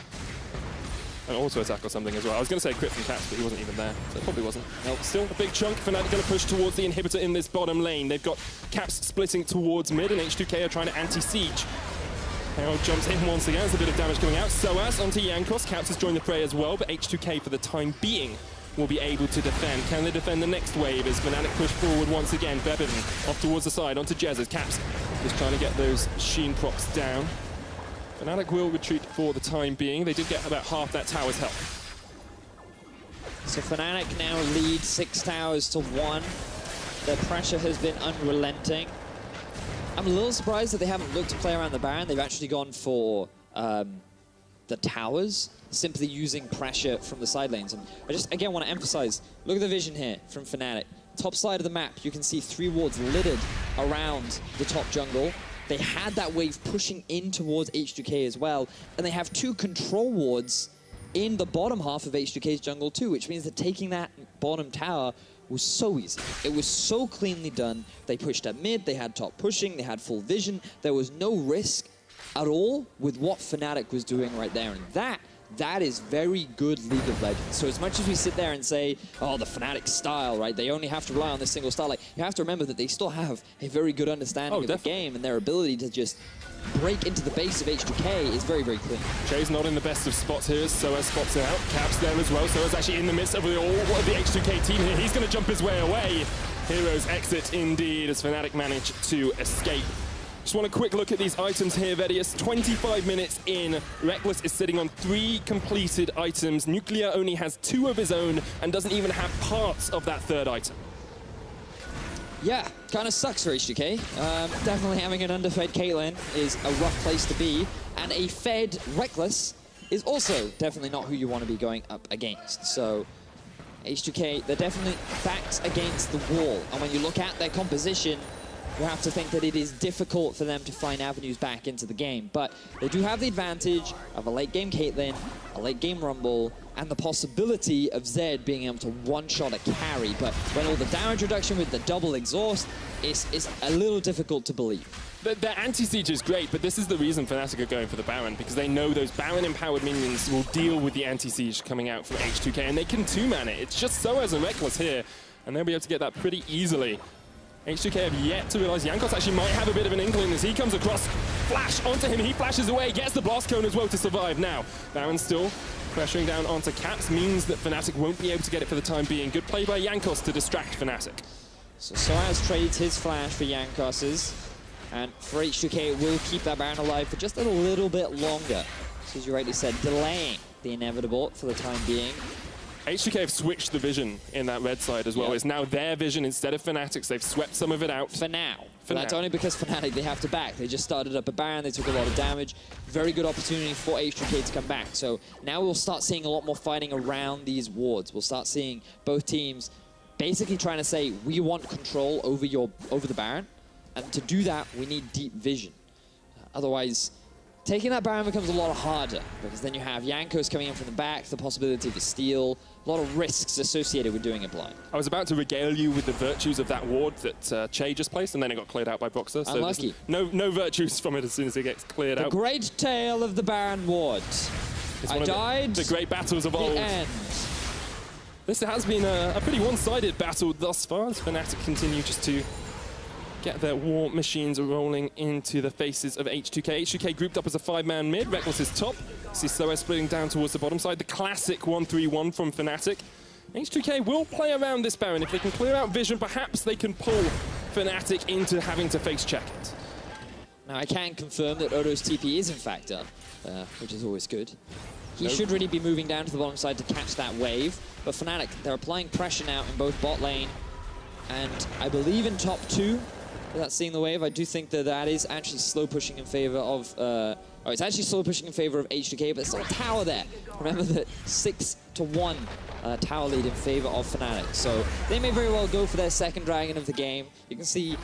an auto attack or something as well. I was going to say crit from Caps, but he wasn't even there, so it probably wasn't. Nope. Still a big chunk. Fnatic going to push towards the inhibitor in this bottom lane. They've got Caps splitting towards mid, and H2K are trying to anti-siege. Harold jumps in once again. There's a bit of damage coming out. sOAZ onto Jankos. Caps has joined the fray as well, but H2K for the time being will be able to defend. Can they defend the next wave as Fnatic push forward once again? Febiven off towards the side, onto Jesiz. Caps just trying to get those Sheen procs down. Fnatic will retreat for the time being. They did get about half that tower's health. So Fnatic now lead 6 towers to 1. Their pressure has been unrelenting. I'm a little surprised that they haven't looked to play around the Baron. They've actually gone for the towers, simply using pressure from the side lanes. And I just, again, want to emphasize, look at the vision here from Fnatic. Top side of the map, you can see 3 wards littered around the top jungle. They had that wave pushing in towards H2K as well, and they have 2 control wards in the bottom half of H2K's jungle too, which means that taking that bottom tower was so easy. It was so cleanly done. They pushed at mid, they had top pushing, they had full vision. There was no risk at all with what Fnatic was doing right there, and that is very good League of Legends. So as much as we sit there and say, oh, the Fnatic style, right? They only have to rely on this single style. Like, you have to remember that they still have a very good understanding of the game, and their ability to just break into the base of H2K is very, very clean. Chei's not in the best of spots here. sOAZ spots it out. Caps there as well. sOAZ actually in the midst of the H2K team here. He's going to jump his way away. Heroes exit indeed as Fnatic manage to escape. Just want a quick look at these items here, Vedius. 25 minutes in, Rekkles is sitting on 3 completed items. Nuclear only has 2 of his own and doesn't even have parts of that 3rd item. Yeah, kind of sucks for H2K. Definitely having an underfed Caitlyn is a rough place to be, and a fed Rekkles is also definitely not who you want to be going up against. So H2K, they're definitely backed against the wall, and when you look at their composition, you have to think that it is difficult for them to find avenues back into the game. But they do have the advantage of a late-game Caitlyn, a late-game Rumble, and the possibility of Zed being able to one-shot a carry. But when all the damage reduction with the double exhaust is a little difficult to believe. Their anti-siege is great, but this is the reason Fnatic are going for the Baron, because they know those Baron-empowered minions will deal with the anti-siege coming out from H2K, and they can two-man it. It's just sOAZ and Rekkles here, and they'll be able to get that pretty easily. H2K have yet to realize Jankos actually might have a bit of an inkling as he comes across. Flash onto him, he flashes away, gets the blast cone as well to survive. Now, Baron still pressuring down onto Caps means that Fnatic won't be able to get it for the time being. Good play by Jankos to distract Fnatic. So sOAZ trades his flash for Jankos's, and for H2K it will keep that Baron alive for just a little bit longer. So as you rightly said, delaying the inevitable for the time being. H2K have switched the vision in that red side as well. Yep. It's now their vision instead of Fnatic's. They've swept some of it out. For now. That's only because Fnatic, they have to back. They just started up a Baron, they took a lot of damage. Very good opportunity for H2K to come back. So now we'll start seeing a lot more fighting around these wards. We'll start seeing both teams basically trying to say, we want control over the Baron. And to do that, we need deep vision. Otherwise, taking that Baron becomes a lot harder, because then you have Jankos coming in from the back, the possibility of a steal, a lot of risks associated with doing it blind. I was about to regale you with the virtues of that ward that Chei just placed, and then it got cleared out by Broxah. So unlucky. No virtues from it as soon as it gets cleared out. The great tale of the Baron ward. I died. The great battles of old. The end. This has been a pretty one-sided battle thus far, as Fnatic continue just to get their war machines rolling into the faces of H2K. H2K grouped up as a 5-man mid. Rekkles is top. See sOAZ splitting down towards the bottom side. The classic 1-3-1 from Fnatic. H2K will play around this Baron. If they can clear out vision, perhaps they can pull Fnatic into having to face check it. Now I can confirm that Odo's TP is in fact up, which is always good. He should really be moving down to the bottom side to catch that wave. But Fnatic, they're applying pressure now in both bot lane and I believe in top 2. Without seeing the wave, I do think that that is actually slow pushing in favor of... it's actually slow pushing in favor of H2K, but there's still a tower there. Remember that 6-1 tower lead in favor of Fnatic. So they may very well go for their second dragon of the game. You can see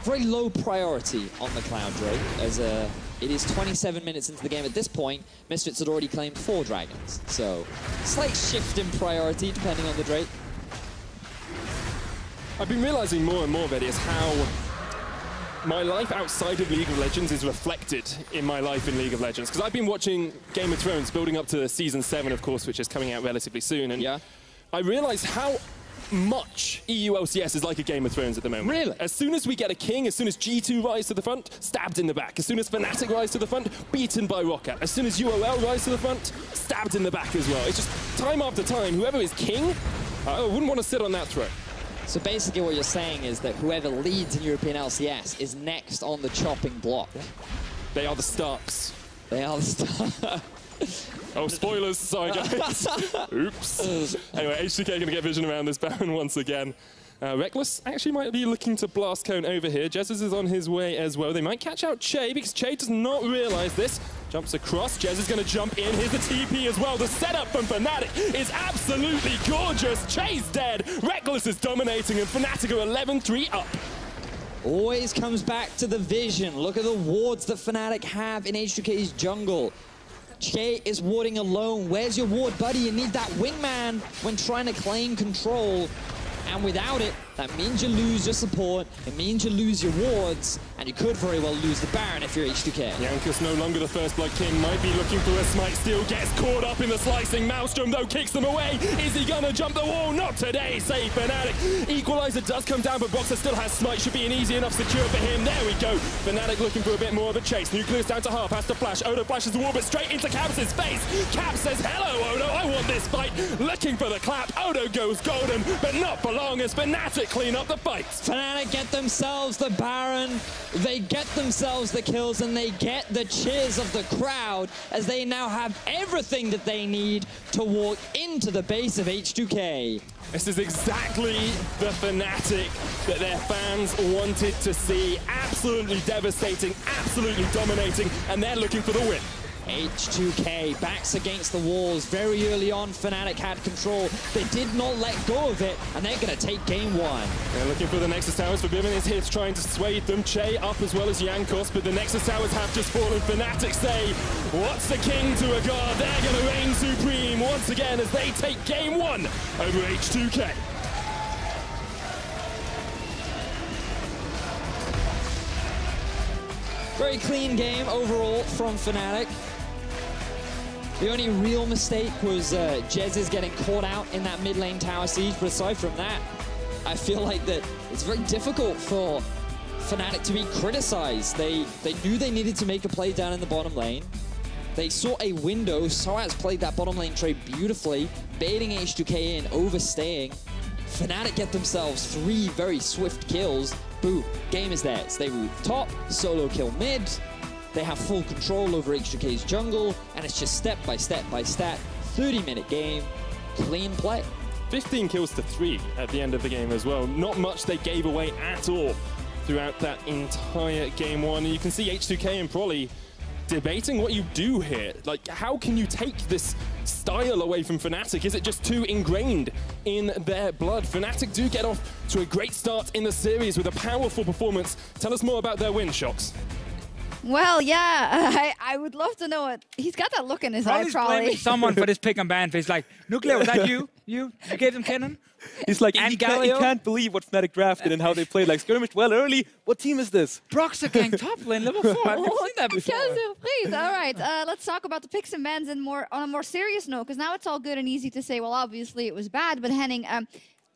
very low priority on the Cloud Drake, as it is 27 minutes into the game at this point. Misfits had already claimed 4 dragons. So slight shift in priority depending on the Drake. I've been realizing more and more, Vedius, how my life outside of League of Legends is reflected in my life in League of Legends. Because I've been watching Game of Thrones, building up to Season 7, of course, which is coming out relatively soon. And yeah, I realized how much EU LCS is like a Game of Thrones at the moment. Really? As soon as we get a king, as soon as G2 rise to the front, stabbed in the back. As soon as Fnatic rise to the front, beaten by Rocket. As soon as UOL rise to the front, stabbed in the back as well. It's just time after time, whoever is king, I wouldn't want to sit on that throne. So basically what you're saying is that whoever leads in European LCS is next on the chopping block. They are the Starks. They are the Starks. Oh, spoilers, sorry guys. Oops. Anyway, H2K going to get vision around this Baron once again. Rekkles actually might be looking to blast cone over here. Jesiz is on his way as well. They might catch out Chei because Chei does not realize this. Jumps across. Jesiz is going to jump in. Here's the TP as well. The setup from Fnatic is absolutely gorgeous. Chei's dead. Rekkles is dominating and Fnatic are 11-3 up. Always comes back to the vision. Look at the wards that Fnatic have in H2K's jungle. Chei is warding alone. Where's your ward, buddy? You need that wingman when trying to claim control. And without it, that means you lose your support, it means you lose your wards, and you could very well lose the Baron if you're H2K. Jankos no longer the first blood king, might be looking for a smite steal, gets caught up in the slicing. Maelstrom though kicks them away. Is he gonna jump the wall? Not today, save Fnatic. Equalizer does come down, but Broxah still has smite, should be an easy enough secure for him. There we go. Fnatic looking for a bit more of a chase. Nucleus down to half, has to flash. Odo flashes the wall, but straight into Caps' face. Caps says, hello Odo, I want this fight. Looking for the clap. Odo goes golden, but not for long as Fnatic Fnatic clean up the fight. Fnatic get themselves the Baron, they get themselves the kills, and they get the cheers of the crowd as they now have everything that they need to walk into the base of H2K. This is exactly the Fnatic that their fans wanted to see. Absolutely devastating, absolutely dominating, and they're looking for the win. H2K backs against the walls. Very early on, Fnatic had control. They did not let go of it, and they're going to take game one. They're looking for the Nexus Towers. Febiven is here trying to sway them. Chei up as well as Jankos, but the Nexus Towers have just fallen. Fnatic say, what's the king to a god? They're going to reign supreme once again as they take game one over H2K. Very clean game overall from Fnatic. The only real mistake was Jesiz getting caught out in that mid lane tower siege, but aside from that, I feel like that it's very difficult for Fnatic to be criticized. They knew they needed to make a play down in the bottom lane. They saw a window. sOAZ played that bottom lane trade beautifully, baiting H2K in, overstaying. Fnatic get themselves 3 very swift kills. Boom, game is theirs. They move top, solo kill mid. They have full control over H2K's jungle, and it's just step by step by step, 30-minute game, clean play. 15 kills to 3 at the end of the game as well. Not much they gave away at all throughout that entire game one. And you can see H2K and Prolly debating what you do here. Like, how can you take this style away from Fnatic? Is it just too ingrained in their blood? Fnatic do get off to a great start in the series with a powerful performance. Tell us more about their win, Shox. Well, yeah, I would love to know it. He's got that look in his eye, probably. Blaming someone for this pick and ban face. Like, Nuclear, was that you? You gave them Kennen? He's like, and he can't believe what Fnatic drafted and how they played. Like, skirmished well early. What team is this? Broxah gang top lane, level 4. I've never seen that before. Please, all right. Let's talk about the picks and bans and on a more serious note, because now it's all good and easy to say, well, obviously it was bad. But Henning,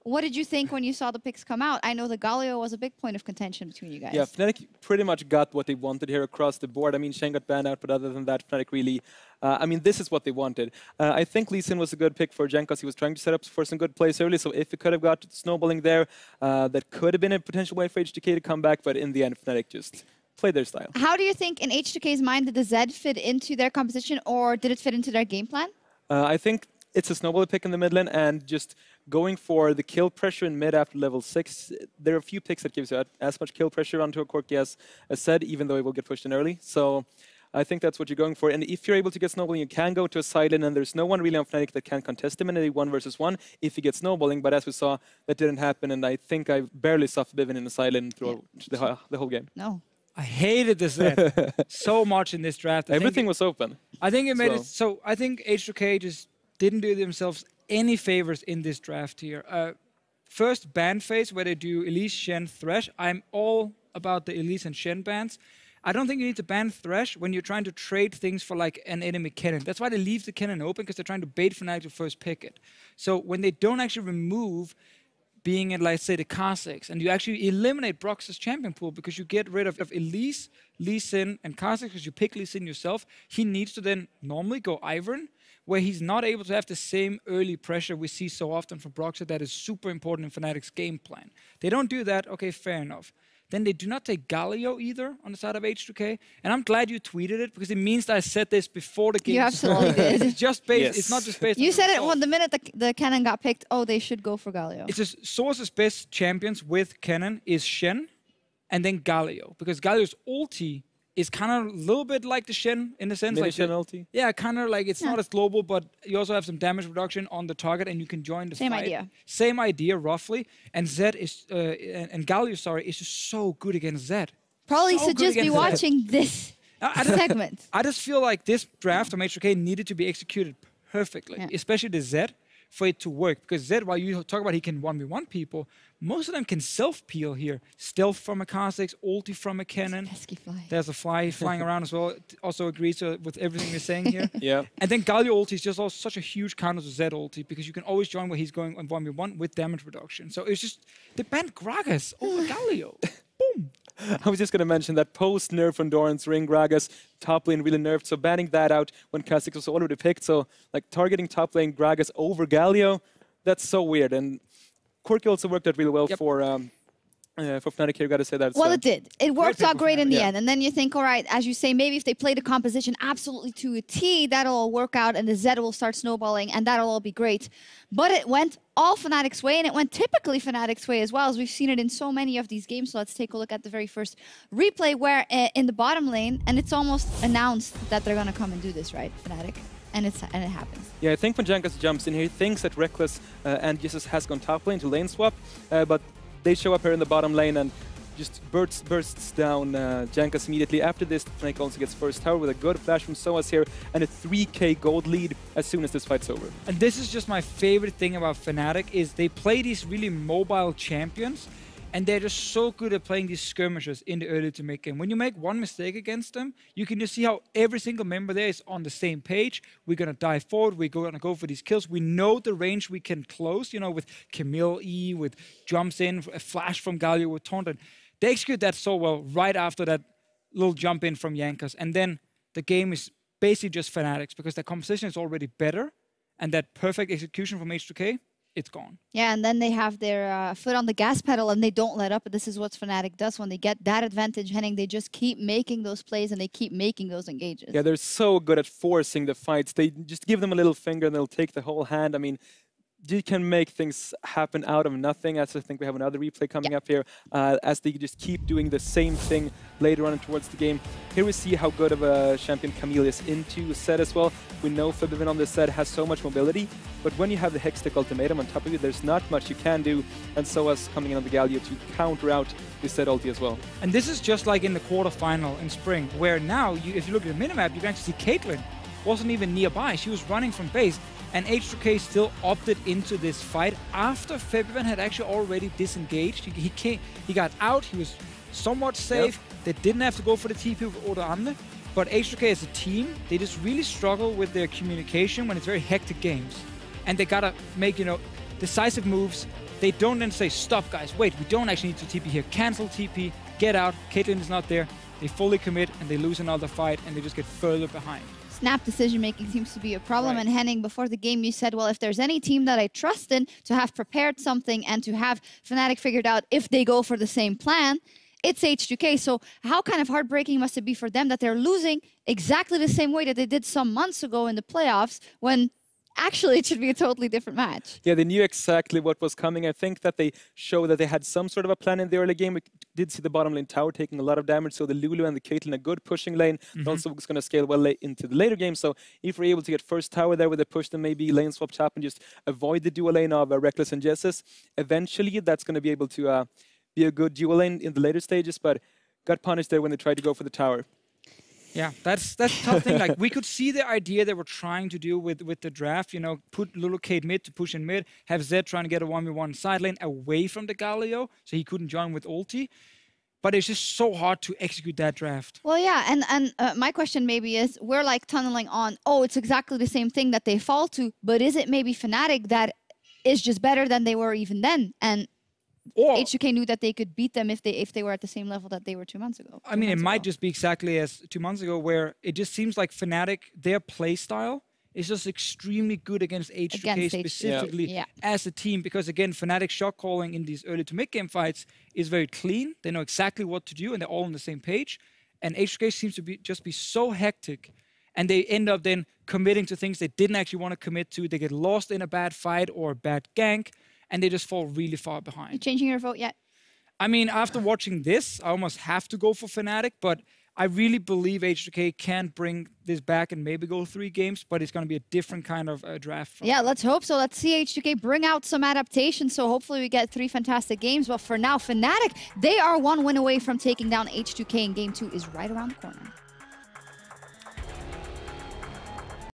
what did you think when you saw the picks come out? I know the Galio was a big point of contention between you guys. Yeah, Fnatic pretty much got what they wanted here across the board. I mean, Shen got banned out, but other than that, Fnatic really... I mean, this is what they wanted. I think Lee Sin was a good pick for Jankos. He was trying to set up for some good plays early, so if it could have got Snowballing there, that could have been a potential way for H2K to come back, but in the end, Fnatic just played their style. How do you think, in H2K's mind, did the Zed fit into their composition, or did it fit into their game plan? I think it's a Snowball pick in the mid lane, and just going for the kill pressure in mid after level 6. There are a few picks that gives you as much kill pressure onto a Corki as Zed, even though it will get pushed in early. So I think that's what you're going for. And if you're able to get Snowballing, you can go to a side lane, and there's no one really on Fnatic that can contest him in a 1 versus 1 if he gets Snowballing. But as we saw, that didn't happen, and I think I barely saw Febiven in the side lane through the whole game. No. I hated this Zed so much in this draft. Everything was open. I think it made it so. I think H2K just didn't do themselves any favors in this draft here. First ban phase where they do Elise, Shen, Thresh. I'm all about the Elise and Shen bans. I don't think you need to ban Thresh when you're trying to trade things for like an enemy Kennen. That's why they leave the Kennen open, because they're trying to bait Fnatic to first pick it. So when they don't actually remove being in, like, say, the Kha'Zix, and you actually eliminate Broxah's champion pool because you get rid of Elise, Lee Sin, and Kha'Zix, because you pick Lee Sin yourself, he needs to then normally go Ivern, where he's not able to have the same early pressure we see so often from Broxah that is super important in Fnatic's game plan. They don't do that, okay, fair enough. Then they do not take Galio either on the side of H2K. And I'm glad you tweeted it, because it means that I said this before the game. You absolutely did. It's just based, it's not just based on You said it result. when the minute the Kennen got picked, oh, they should go for Galio. It's just sOAZ's best champions with Kennen is Shen and then Galio. Because Galio's ulti is kind of a little bit like the Shen in the sense Maybe like Shen ulti? Yeah, kind of like it's not as global, but you also have some damage reduction on the target, and you can join the Same fight. idea. Same idea, roughly. And Zed is and Galio, sorry, is just so good against Zed. Probably So should good just be against Zed. watching this segment. I just feel like this draft from H2K needed to be executed perfectly, especially the Zed, for it to work. Because Zed, while you talk about he can 1v1 people, most of them can self-peel here. Stealth from a Kha'Zix, ulti from a Kennen. Pesky fly. There's a fly flying around as well. Also agrees with everything you're saying here. Yeah. And then Galio ulti is just also such a huge counter to Zed ulti, because you can always join where he's going on 1v1 with damage reduction. So it's just, they banned Gragas over Galio. Boom. I was just going to mention that post-nerf on Doran's Ring, Gragas, top lane really nerfed, so banning that out when Kha'Zix was already picked, so like targeting top lane Gragas over Galio, that's so weird. And Corki also worked out really well for Fnatic here, gotta say that. Well, it did. It worked out great in the Yeah. end. And then you think, all right, as you say, maybe if they play the composition absolutely to a T, that'll all work out and the Z will start snowballing and that'll all be great. But it went all Fnatic's way, and it went typically Fnatic's way as well, as we've seen it in so many of these games. So let's take a look at the very first replay where in the bottom lane, and it's almost announced that they're gonna come and do this, right, Fnatic? And it happens. Yeah, I think when Jankos jumps in here, he thinks that Rekkles and Jesiz has gone top lane to lane swap, but they show up here in the bottom lane and just bursts down Jankos immediately. After this, Fnatic also gets first tower with a good flash from sOAZ here and a 3k gold lead as soon as this fight's over. And this is just my favorite thing about Fnatic is they play these really mobile champions, and they're just so good at playing these skirmishes in the early to mid game. When you make one mistake against them, you can just see how every single member there is on the same page. We're going to dive forward. We're going to go for these kills. We know the range we can close, you know, with Camille E, with jumps in, a flash from Galio with Taunton. They execute that so well right after that little jump in from Jankos. And then the game is basically just Fnatic's because their composition is already better, and that perfect execution from H2K, it's gone. Yeah, and then they have their foot on the gas pedal and they don't let up. This is what Fnatic does when they get that advantage, Henning. They just keep making those plays and they keep making those engages. Yeah, they're so good at forcing the fights. They just give them a little finger and they'll take the whole hand. I mean, you can make things happen out of nothing. As I think we have another replay coming up here, as they just keep doing the same thing later on towards the game. Here we see how good of a champion Camille is into set as well. We know Febiven on this set has so much mobility, but when you have the Hextech ultimatum on top of you, there's not much you can do, and sOAZ coming in on the Galio to counter out this set ulti as well. And this is just like in the quarterfinal in spring, where now, if you look at the minimap, you can actually see Caitlyn wasn't even nearby. She was running from base, and H2K still opted into this fight after Febiven had actually already disengaged. He got out, he was somewhat safe. Yep. They didn't have to go for the TP with Odoamne, but H2K as a team, they just really struggle with their communication when it's very hectic games. And they gotta make, you know, decisive moves. They don't then say, stop guys, wait, we don't actually need to TP here. Cancel TP, get out, Caitlyn is not there. They fully commit and they lose another fight and they just get further behind. Snap decision-making seems to be a problem. Right. And Henning, before the game, you said, well, if there's any team that I trust in to have prepared something and to have Fnatic figured out if they go for the same plan, it's H2K. So how kind of heartbreaking must it be for them that they're losing exactly the same way that they did some months ago in the playoffs when actually it should be a totally different match? Yeah, they knew exactly what was coming. I think that they showed that they had some sort of a plan in the early game. We did see the bottom lane tower taking a lot of damage, so the Lulu and the Caitlyn a good pushing lane, but also was going to scale well into the later game. So if we're able to get first tower there with a push, then maybe lane swap top and just avoid the dual lane of Rekkles and Jesiz, eventually that's going to be able to be a good dual lane in the later stages, but got punished there when they tried to go for the tower. Yeah, that's the tough thing. Like, we could see the idea they were trying to do with the draft, you know, put Lulu Kate mid to push in mid, have Zed trying to get a 1v1 side lane away from the Galio, so he couldn't join with ulti. But it's just so hard to execute that draft. Well, yeah, and my question maybe is, we're like tunneling on, oh, it's exactly the same thing that they fall to, but is it maybe Fnatic that is just better than they were even then? And or H2K knew that they could beat them if they were at the same level that they were 2 months ago. I mean, it might just be exactly as 2 months ago, where it just seems like Fnatic, their play style is just extremely good against H2K specifically as a team. Because again, Fnatic shot calling in these early to mid game fights is very clean. They know exactly what to do and they're all on the same page. And H2K seems to just be so hectic. And they end up then committing to things they didn't actually want to commit to. They get lost in a bad fight or a bad gank, and they just fall really far behind. You changing your vote yet? I mean, after watching this, I almost have to go for Fnatic, but I really believe H2K can bring this back and maybe go 3 games, but it's going to be a different kind of draft. Yeah, let's hope so. Let's see H2K bring out some adaptations, so hopefully we get 3 fantastic games. But for now, Fnatic, they are 1 win away from taking down H2K, and Game 2 is right around the corner.